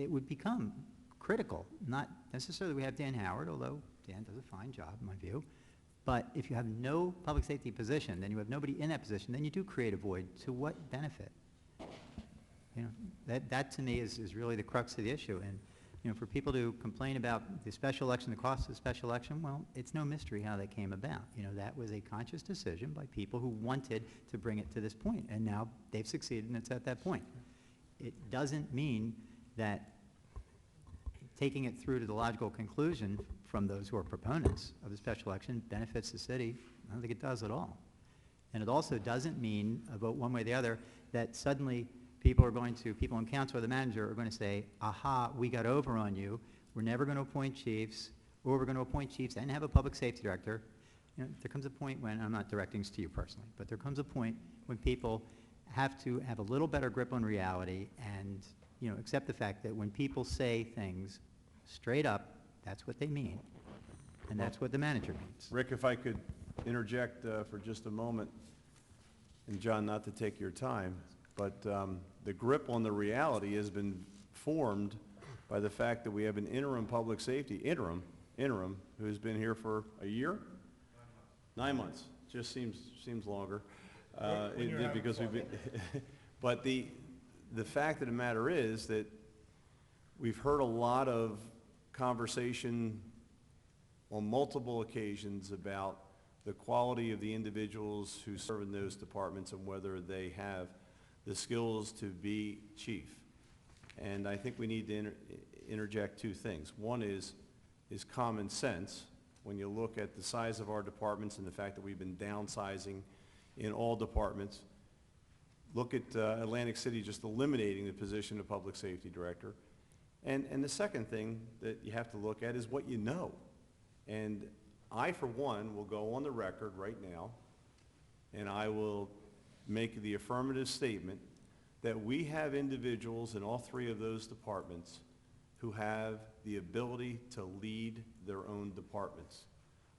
it would become critical. Not necessarily we have Dan Howard, although Dan does a fine job in my view. But if you have no public safety position, then you have nobody in that position, then you do create a void. To what benefit? You know, that to me is really the crux of the issue. And you know, for people to complain about the special election, the cost of the special election, well, it's no mystery how that came about. You know, that was a conscious decision by people who wanted to bring it to this point, and now they've succeeded, and it's at that point. It doesn't mean that taking it through to the logical conclusion from those who are proponents of the special election benefits the city. I don't think it does at all. And it also doesn't mean, a vote one way or the other, that suddenly people in council or the manager are going to say, aha, we got over on you, we're never going to appoint chiefs, or we're going to appoint chiefs and have a public safety director. You know, there comes a point when, I'm not directing this to you personally, but there comes a point when people have to have a little better grip on reality and, you know, accept the fact that when people say things straight up, that's what they mean, and that's what the manager means. Rick, if I could interject for just a moment, and John, not to take your time, but the grip on the reality has been formed by the fact that we have an interim public safety, interim, who's been here for a year? 9 months. Just seems longer. Because we've been but the fact of the matter is that we've heard a lot of conversation on multiple occasions about the quality of the individuals who serve in those departments and whether they have the skills to be chief. And I think we need to interject two things. One is common sense. When you look at the size of our departments and the fact that we've been downsizing in all departments, look at Atlantic City just eliminating the position of public safety director. And the second thing that you have to look at is what you know. And I, for one, will go on the record right now, and I will make the affirmative statement that we have individuals in all three of those departments who have the ability to lead their own departments.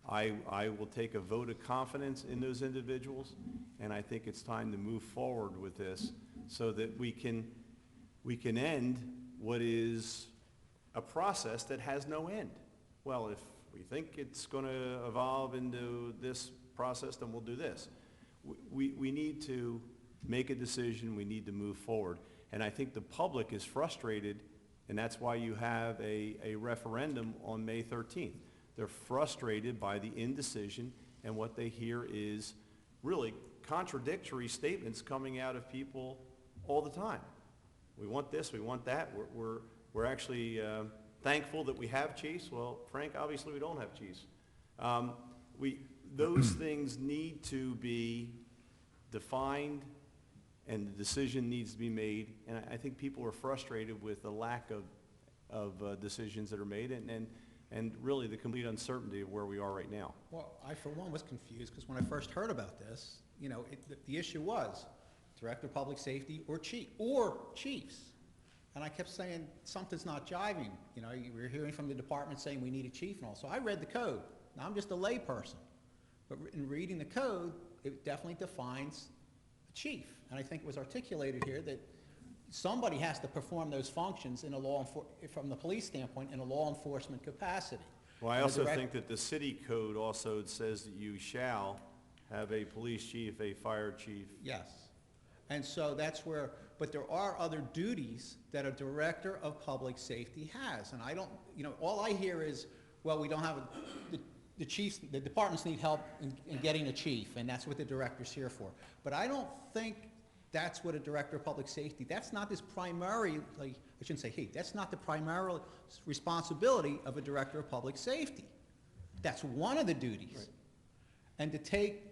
I will take a vote of confidence in those individuals, and I think it's time to move forward with this so that we can end what is a process that has no end. Well, if we think it's going to evolve into this process, then we'll do this. We need to make a decision. We need to move forward. And I think the public is frustrated, and that's why you have a referendum on May 13th. They're frustrated by the indecision, and what they hear is really contradictory statements coming out of people all the time. We want this, we want that. We're actually thankful that we have chiefs. Well, Frank, obviously we don't have chiefs. Those things need to be defined, and the decision needs to be made. And I think people are frustrated with the lack of decisions that are made, and really the complete uncertainty of where we are right now. Well, I, for one, was confused because when I first heard about this, you know, the issue was Director of Public Safety or chiefs. And I kept saying, something's not jiving. You know, we're hearing from the department saying we need a chief and all. So I read the code. Now, I'm just a lay person. But in reading the code, it definitely defines a chief. And I think it was articulated here that somebody has to perform those functions in a from the police standpoint in a law enforcement capacity. Well, I also think that the city code also says that you shall have a police chief, a fire chief. Yes. And so that's where, but there are other duties that a director of public safety has. And I don't, you know, all I hear is, well, we don't have, the chiefs, the departments need help in getting a chief, and that's what the director's here for. But I don't think that's what a director of public safety, that's not his primary, like, I shouldn't say he, that's not the primary responsibility of a director of public safety. That's one of the duties. Right. And to take,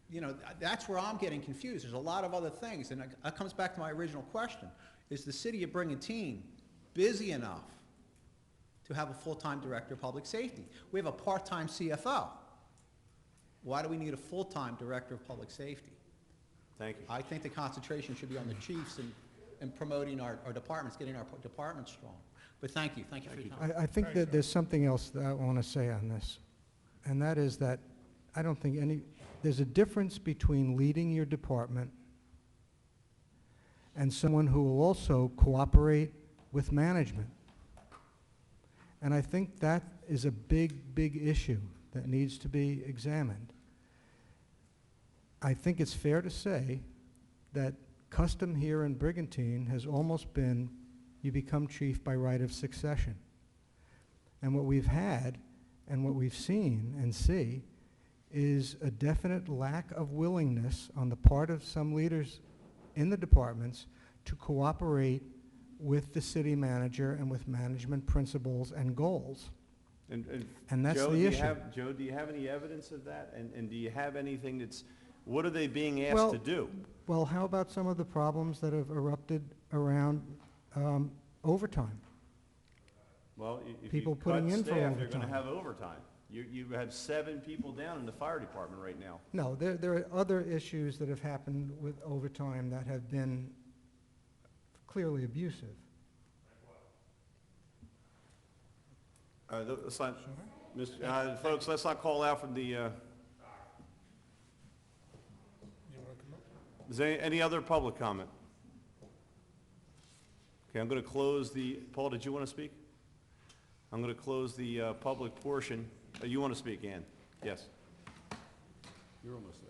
you know, that's where I'm getting confused. There's a lot of other things, and that comes back to my original question. Is the city of Brigantine busy enough to have a full-time director of public safety? We have a part-time CFO. Why do we need a full-time director of public safety? Thank you. I think the concentration should be on the chiefs and promoting our departments, getting our departments strong. But thank you for your time. I think that there's something else that I want to say on this, and that is that I don't think there's a difference between leading your department and someone who will also cooperate with management. And I think that is a big, big issue that needs to be examined. I think it's fair to say that custom here in Brigantine has almost been you become chief by right of succession. And what we've had and what we've seen and see is a definite lack of willingness on the part of some leaders in the departments to cooperate with the city manager and with management principles and goals. And that's Joe, the issue. Joe, do you have any evidence of that? And do you have anything that's, what are they being asked Well, to do? Well, how about some of the problems that have erupted around overtime? Well, if People you cut putting in for staff, you're going to overtime. have overtime. You have 7 people down in the fire department right now. No, there are other issues that have happened with overtime that have been clearly abusive. Let's not, folks, let's not call out from the, is there any other public comment? Okay, I'm going to close the, Paul, did you want to speak? I'm going to close the public portion. You want to speak, Ann? Yes. You're almost there.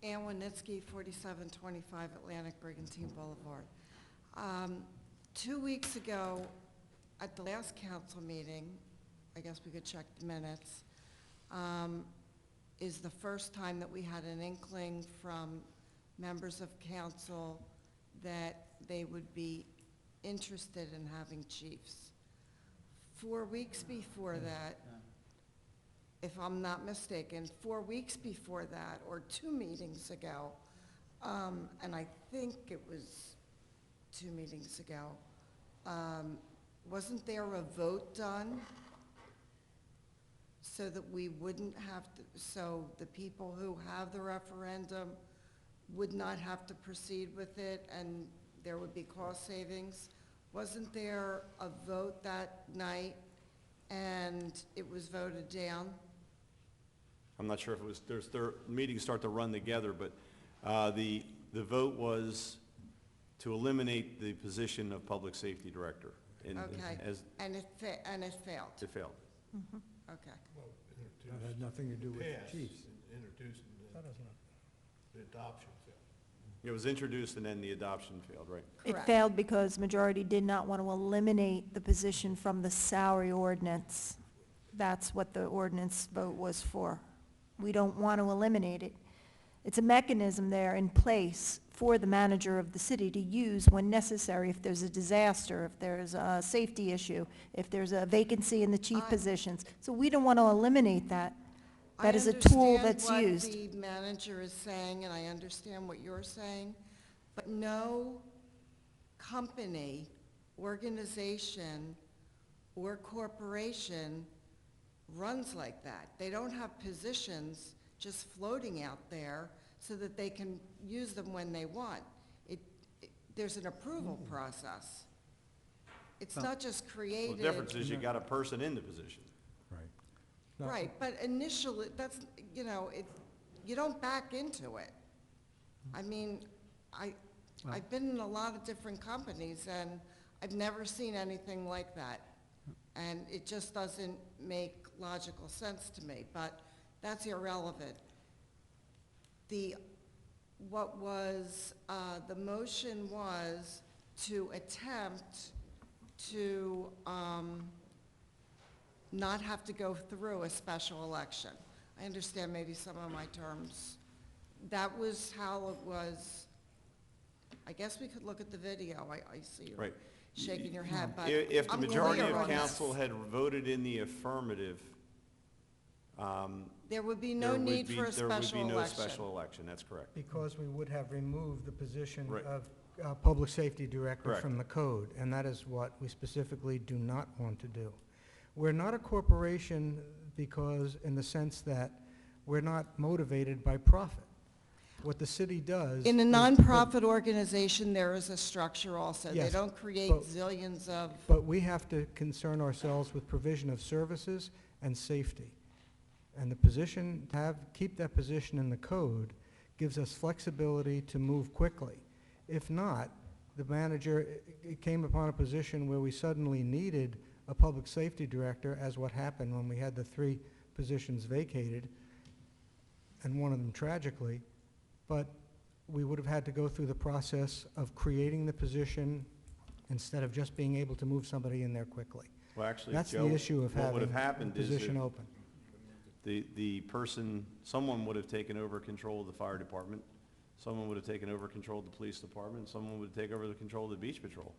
Ann Winitsky, 4725 Atlantic Brigantine Boulevard. 2 weeks ago, at the last council meeting, I guess we could check the minutes, is the first time that we had an inkling from members of council that they would be interested in having chiefs. 4 weeks before that, if I'm not mistaken, 4 weeks before that, or 2 meetings ago, and I think it was 2 meetings ago, wasn't there a vote done so that we wouldn't have to, so the people who have the referendum would not have to proceed with it and there would be cost savings? Wasn't there a vote that night and it was voted down? I'm not sure if it was, their meetings start to run together, but the vote was to eliminate the position of public safety director. Okay, As and it failed? it failed. Okay. That had nothing to do with Passed the chiefs. and introduced, and That then doesn't- the adoption failed. It was introduced and then the adoption failed, right? It Correct. failed because majority did not want to eliminate the position from the salary ordinance. That's what the ordinance vote was for. We don't want to eliminate it. It's a mechanism there in place for the manager of the city to use when necessary if there's a disaster, if there's a safety issue, if there's a vacancy in the chief positions. So we don't want to eliminate that. That is a tool that's used. I understand what the manager is saying, and I understand what you're saying, but no company, organization, or corporation runs like that. They don't have positions just floating out there so that they can use them when they want. There's an approval process. It's not just Well, created. the difference is you got a person in the position. No. Right, but initially, that's, you don't back into it. I mean, I've been in a lot of different companies, and I've never seen anything like that. And it just doesn't make logical sense to me, but that's irrelevant. The motion was to attempt to not have to go through a special election. I understand maybe some of my terms. That was how it was. I guess we could look at the video. I see you Right. shaking your head, but If the I'm majority clear of on this. council had voted in the affirmative, There would be no need for a there would special be no election. special election, that's correct. Because we would have removed the position Right. of Public Safety Director Correct. from the code, and that is what we specifically do not want to do. We're not a corporation because, in the sense that we're not motivated by profit. What the city does. In a is- nonprofit organization, there is a structure also. They Yes, don't create but- zillions of, But we have to concern ourselves with provision of services and safety. And the position, keep that position in the code gives us flexibility to move quickly. If not, the manager, it came upon a position where we suddenly needed a public safety director, as what happened when we had the 3 positions vacated, and one of them tragically, but we would have had to go through the process of creating the position instead of just being able to move somebody in there quickly. Well, actually, That's Joe, the issue of what would having have the happened is position that open. the person, someone would have taken over control of the fire department, someone would have taken over control of the police department, someone would take over the control of the beach patrol.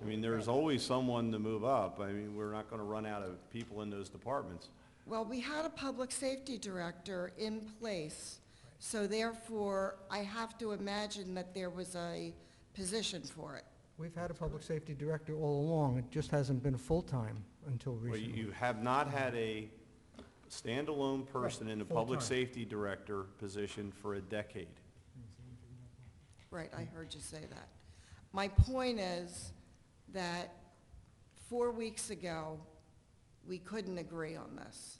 I mean, there's always someone to move up. I mean, we're not going to run out of people in those departments. Well, we had a public safety director in place, so therefore, I have to imagine that there was a position for it. We've had a public safety director all along, it just hasn't been full-time until Well, recently. you have not had a standalone person in the public full-time. safety director position for a decade. Right, I heard you say that. My point is that 4 weeks ago, we couldn't agree on this.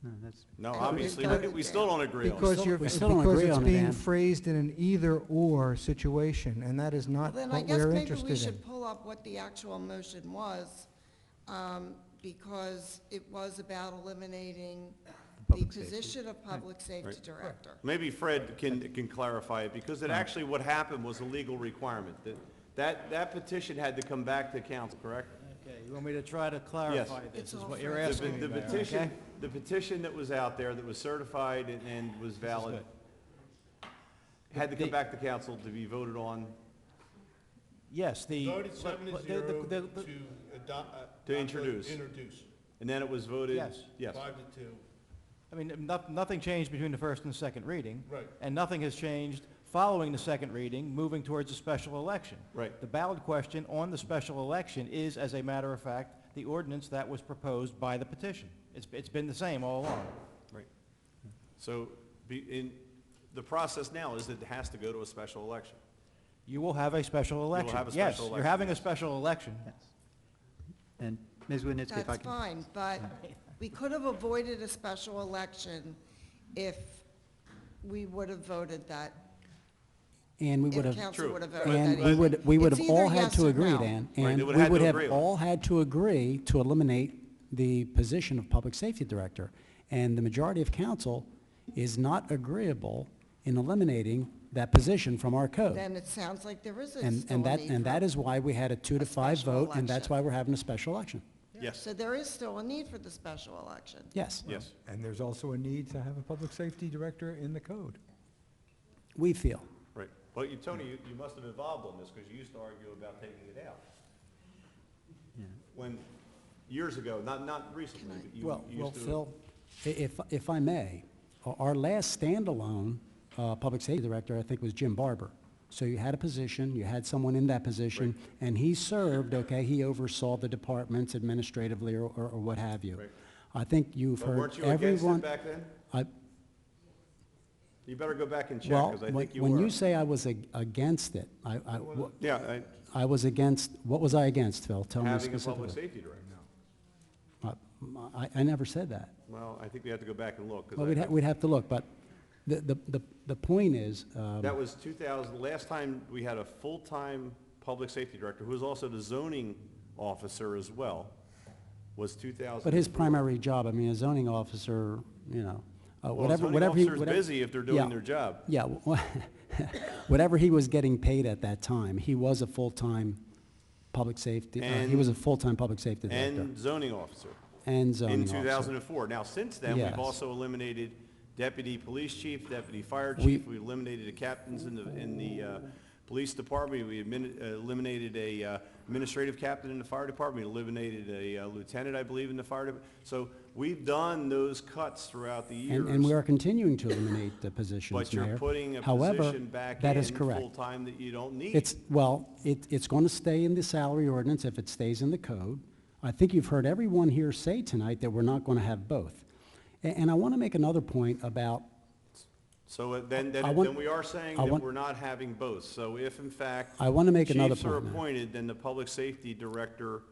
No, that's, No, And obviously, it's we still don't agree on it. Because you're, we still don't agree it's on it, being Ann. phrased in an either-or situation, and that is Well, not then I what guess we're maybe we interested in. should pull up what the actual motion was, because it was about eliminating the Public safety. position of public safety Right. director. Maybe Fred can clarify it, because it actually, what happened was a legal requirement. That petition had to come back to council, correct? Okay, you want me to try to clarify It's this, is all what you're Fred. asking me, The Mayor, petition, okay? the petition that was out there, that was certified and was valid, had to come back to council to be voted on, Yes, the... Voted 7-0 the- to adopt. To introduce. Introduce, and then it was voted? Yes. Yes. 5-2. I mean, nothing changed between the first and the second reading. Right. And nothing has changed following the second reading, moving towards a special election. Right. The ballot question on the special election is, as a matter of fact, the ordinance that was proposed by the petition. It's been the same all along. Right. So, the process now is that it has to go to a special election. You will have a special election. have a Yes, special you're election, having a yes. special election. yes. And Ms. Winitsky, if I That's can. fine, but we could have avoided a special election if we would have voted that, And we would if have, council True. would have voted and that. we would It's have either all had yes to or agree, no. Dan. Right, And they we would have would had to have agree on it. all had to agree to eliminate the position of public safety director. And the majority of council is not agreeable in eliminating that position from our code. Then it sounds like there is still a And need and that for, is why we had a 2 to 5 special vote, and that's election. why we're having a special election. Yes, so there is still a need for the special election. Yes, yes. And there's also a need to have a public safety director in the code. we feel. Right. Well, Tony, you must have evolved on this, because you used to argue about taking it out. Yeah. When, years ago, not recently, but you Well, used to. Phil, if I may, our last standalone public safety director, I think, was Jim Barber. So you had a position, you had someone in that position, and he served, okay, he oversaw the departments administratively or what have you. Right. I think you've But heard weren't you against it everyone. back then? I- You better go back and check, Well, because I think you when were. you say I was against it, Yeah, I was against, what was I against, Phil? Tell me having a public specifically. safety director. I never said that. Well, I think we have to go back and look, Well, because we'd have to look, but the point is, that was 2000, last time we had a full-time public safety director, who was also the zoning officer as well, was 2000. but his primary job, I mean, a zoning officer, you know, Well, whatever, zoning whatever he. officer's busy if they're doing Yeah. their job. Yeah, whatever he was getting paid at that time, he was a full-time public safety, he And- was a full-time public safety director. And zoning officer And zoning in officer. 2004. Now, since then, Yes. we've also eliminated deputy police chief, deputy fire We- chief, we eliminated the captains in the police department, we eliminated a administrative captain in the fire department, we eliminated a lieutenant, I believe, in the fire department. So we've done those cuts throughout the years. And we are continuing to eliminate the positions, But you're Mayor. putting a However, position back that in is correct. full-time that you don't need. It's going to stay in the salary ordinance if it stays in the code. I think you've heard everyone here say tonight that we're not going to have both. And I want to make another point about, So I then want- we are saying I that want- we're not having both. So if in fact I want to make another chiefs are point now. appointed, then the public safety director,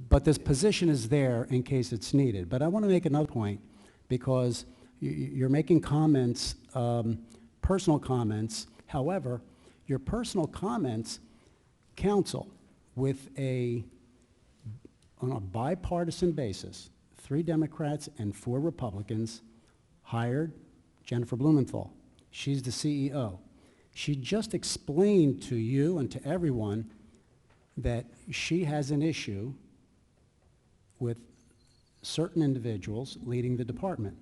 But this position is there in case it's needed. But I want to make another point, because you're making comments, personal comments. However, your personal comments, counsel, on a bipartisan basis, 3 Democrats and 4 Republicans hired Jennifer Blumenthal. She's the CEO. She just explained to you and to everyone that she has an issue with certain individuals leading the department.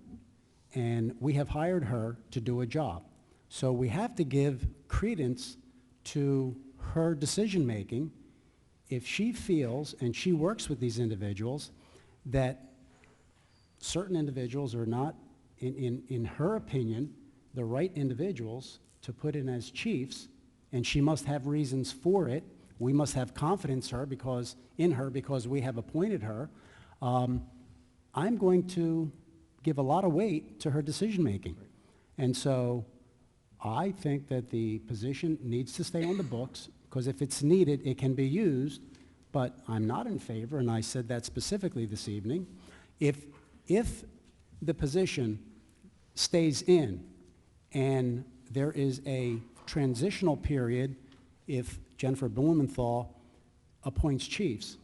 And we have hired her to do a job. So we have to give credence to her decision-making if she feels, and she works with these individuals, that certain individuals are not, in her opinion, the right individuals to put in as chiefs, and she must have reasons for it. We must have confidence in her because we have appointed her. I'm going to give a lot of weight to her decision-making. And so I think that the position needs to stay on the books, because if it's needed, it can be used, but I'm not in favor, and I said that specifically this evening. If the position stays in and there is a transitional period, if Jennifer Blumenthal appoints chiefs,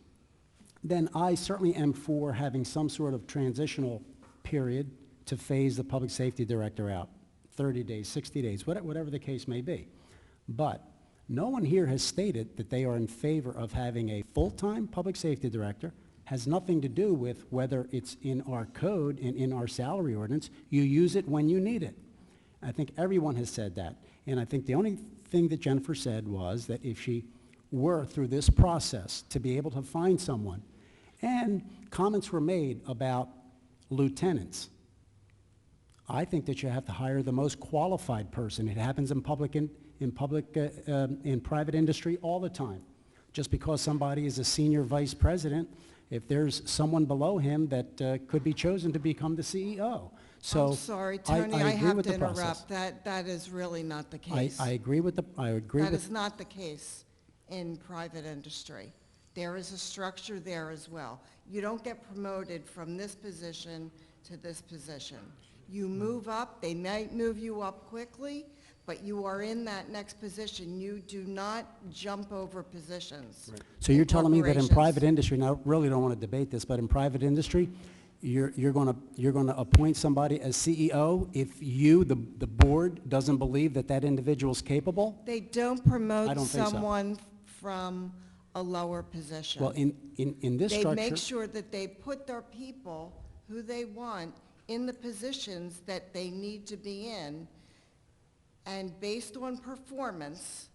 then I certainly am for having some sort of transitional period to phase the public safety director out, 30 days, 60 days, whatever the case may be. But no one here has stated that they are in favor of having a full-time public safety director. Has nothing to do with whether it's in our code and in our salary ordinance. You use it when you need it. I think everyone has said that. And I think the only thing that Jennifer said was that if she were through this process to be able to find someone, and comments were made about lieutenants, I think that you have to hire the most qualified person. It happens in private industry all the time. Just because somebody is a senior vice president, if there's someone below him that could be chosen to become the CEO. So I'm sorry, Tony, I agree have with to the process. interrupt. That is really not the case. I agree with That is not the case in private industry. There is a structure there as well. You don't get promoted from this position to this position. You move up, they might move you up quickly, but you are in that next position. You do not jump over positions. Right. So you're telling me that in corporations. private industry, and I really don't want to debate this, but in private industry, you're going to appoint somebody as CEO if the board doesn't believe that that individual is capable? They don't I promote don't think so. someone from a lower position. Well, in this They structure, make sure that they put their people, who they want, in the positions that they need to be in, and based on performance,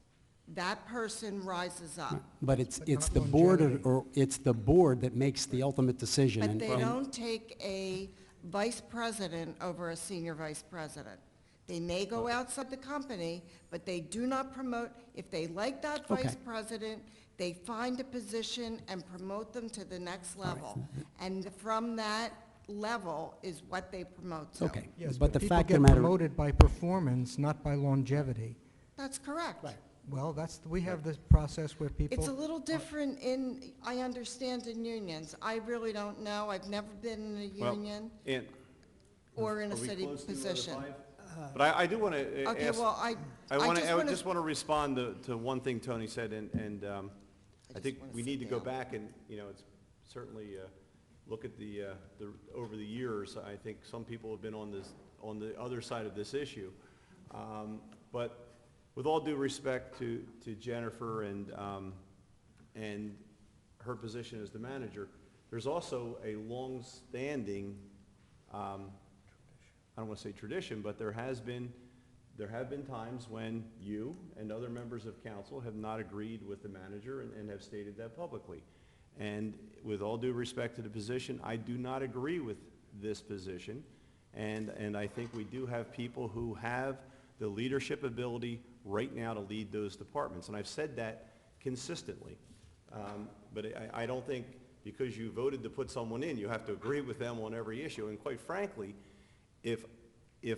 that person rises up. but it's not the board longevity. or it's the board that makes the ultimate decision. But they don't take a vice president over a senior vice president. They may go outside the company, but they do not promote. If they like that vice Okay. president, they find a position and promote them to the next level. And from that level is what they promote to. Okay, Yes, but the people fact get of the matter. promoted by performance, not by longevity. That's correct. Well, we have this process where people. It's a little different I understand in unions. I really don't know. I've never been in a Well, union and or in a are we city close to position. 5? But I do want to Okay, ask, well, I just want to respond to one thing Tony said, and I think wanna we sit need to go down. back and, it's certainly look at the over the years. I think some people have been on the other side of this issue. But with all due respect to Jennifer and her position as the manager, there's also a long-standing, I don't want to say tradition, but there have been times when you and other members of council have not agreed with the manager and have stated that publicly. And with all due respect to the position, I do not agree with this position. And I think we do have people who have the leadership ability right now to lead those departments. And I've said that consistently. But I don't think because you voted to put someone in, you have to agree with them on every issue. And quite frankly, if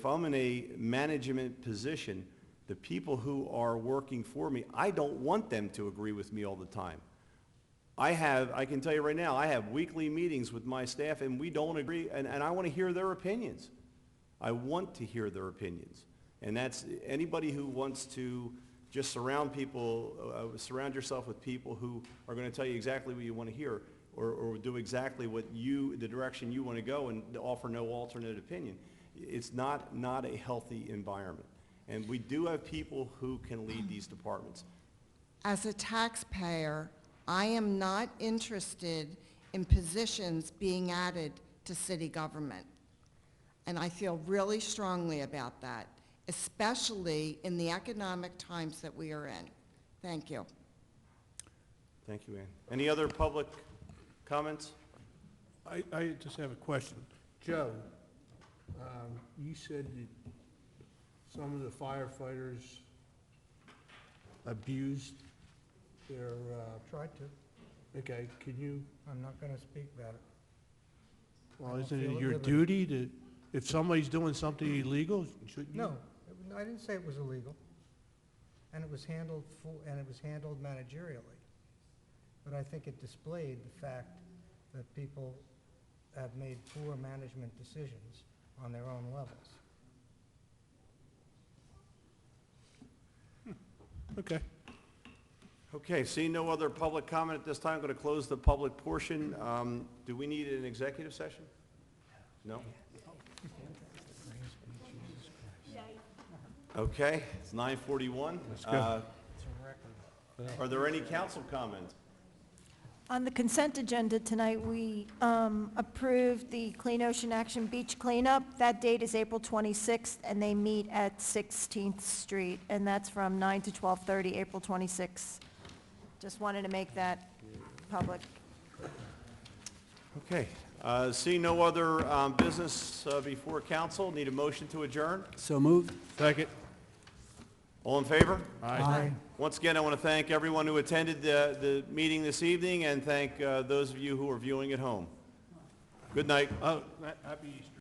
I'm in a management position, the people who are working for me, I don't want them to agree with me all the time. I can tell you right now, I have weekly meetings with my staff and we don't agree, and I want to hear their opinions. I want to hear their opinions. And that's anybody who wants to just surround surround yourself with people who are going to tell you exactly what you want to hear, or do exactly the direction you want to go, and offer no alternate opinion. It's not a healthy environment. And we do have people who can lead these departments. As a taxpayer, I am not interested in positions being added to city government. And I feel really strongly about that, especially in the economic times that we are in. Thank you. Thank you, Ann. Any other public comments? I just have a question. Joe, you said that some of the firefighters abused their, Tried to. okay, can you, I'm not going to speak about it. well, don't isn't feel it at your liberty. duty to, if somebody's doing something illegal, shouldn't you? No, I didn't say it was illegal, and it was handled managerially. But I think it displayed the fact that people have made poor management decisions on their own levels. Okay. Okay, seeing no other public comment at this time, I'm going to close the public portion. Do we need an executive session? No? Okay, it's 9:41. Let's go. Are there any council comments? On the consent agenda tonight, we approved the Clean Ocean Action Beach Cleanup. That date is April 26th, and they meet at 16th Street, and that's from 9 to 12:30, April 26th. Just wanted to make that public. Okay, seeing no other business before council, need a motion to adjourn? So moved. Second. All in favor? Aye. Once again, I want to thank everyone who attended the meeting this evening, and thank those of you who are viewing at home. Good night. Oh, happy Easter.